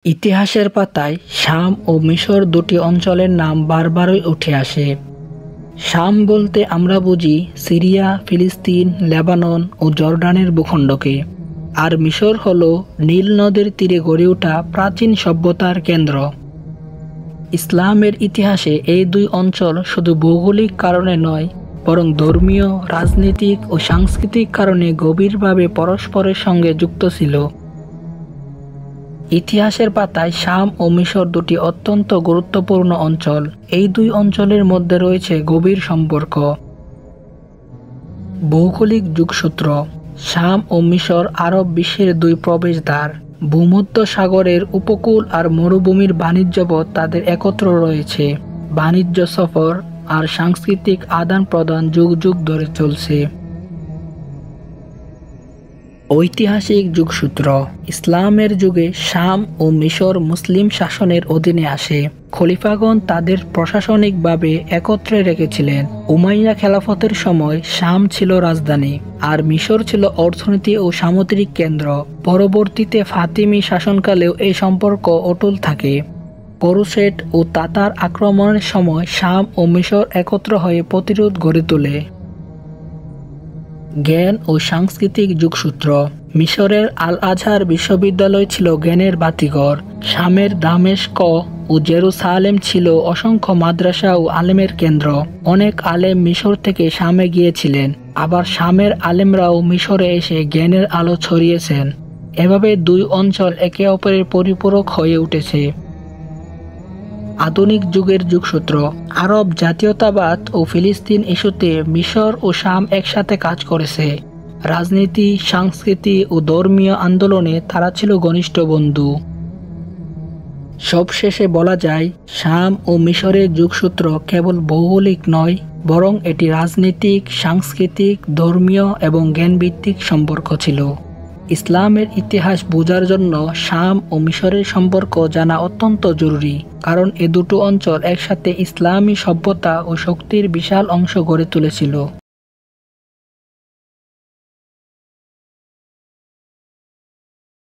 ইতিহাসের পাতায় শাম ও মিশর দুটি অঞ্চলের নাম বারবারই উঠে আসে। শাম বলতে আমরা বুঝি সিরিয়া, ফিলিস্তিন, লেবানন ও জর্ডানের ভূখণ্ডকে, আর মিশর হল নীল নদের তীরে গড়ে ওঠা প্রাচীন সভ্যতার কেন্দ্র। ইসলামের ইতিহাসে এই দুই অঞ্চল শুধু ভৌগোলিক কারণে নয়, বরং ধর্মীয়, রাজনৈতিক ও সাংস্কৃতিক কারণে গভীরভাবে পরস্পরের সঙ্গে যুক্ত ছিল। ইতিহাসের পাতায় শাম ও মিশর দুটি অত্যন্ত গুরুত্বপূর্ণ অঞ্চল। এই দুই অঞ্চলের মধ্যে রয়েছে গভীর সম্পর্ক। ভৌগোলিক যোগসূত্র: শাম ও মিশর আরব বিশ্বের দুই প্রবেশদ্বার। ভূমধ্য সাগরের উপকূল আর মরুভূমির বাণিজ্যপথ তাদের একত্র রয়েছে। বাণিজ্য সফর আর সাংস্কৃতিক আদান প্রদান যুগ যুগ ধরে চলছে। ঐতিহাসিক যোগসূত্র: ইসলামের যুগে শাম ও মিশর মুসলিম শাসনের অধীনে আসে। খলিফাগণ তাদের প্রশাসনিকভাবে একত্রে রেখেছিলেন। উমাইয়া খেলাফতের সময় শাম ছিল রাজধানী, আর মিশর ছিল অর্থনীতি ও সামুদ্রিক কেন্দ্র। পরবর্তীতে ফাতিমি শাসনকালেও এই সম্পর্ক অটুট থাকে। ক্রুসেড ও তাতার আক্রমণের সময় শাম ও মিশর একত্র হয়ে প্রতিরোধ গড়ে তোলে। জ্ঞান ও সাংস্কৃতিক যোগসূত্র: মিশরের আল আজহার বিশ্ববিদ্যালয় ছিল জ্ঞানের বাতিঘর। শামের দামেস্ক ও জেরুসালেম ছিল অসংখ্য মাদ্রাসা ও আলেমের কেন্দ্র। অনেক আলেম মিশর থেকে শামে গিয়েছিলেন, আবার শামের আলেমরাও মিশরে এসে জ্ঞানের আলো ছড়িয়েছেন। এভাবে দুই অঞ্চল একে অপরের পরিপূরক হয়ে উঠেছে। আধুনিক যুগের যোগসূত্র: আরব জাতীয়তাবাদ ও ফিলিস্তিন ইস্যুতে মিশর ও শাম একসাথে কাজ করেছে। রাজনীতি, সংস্কৃতি ও ধর্মীয় আন্দোলনে তারা ছিল ঘনিষ্ঠ বন্ধু। সবশেষে বলা যায়, শাম ও মিশরের যোগসূত্র কেবল ভৌগোলিক নয়, বরং এটি রাজনৈতিক, সাংস্কৃতিক, ধর্মীয় এবং জ্ঞানভিত্তিক সম্পর্ক ছিল। ইসলামের ইতিহাস বোঝার জন্য শাম ও মিশরের সম্পর্ক জানা অত্যন্ত জরুরি, কারণ এ দুটো অঞ্চল একসাথে ইসলামী সভ্যতা ও শক্তির বিশাল অংশ গড়ে তুলেছিল।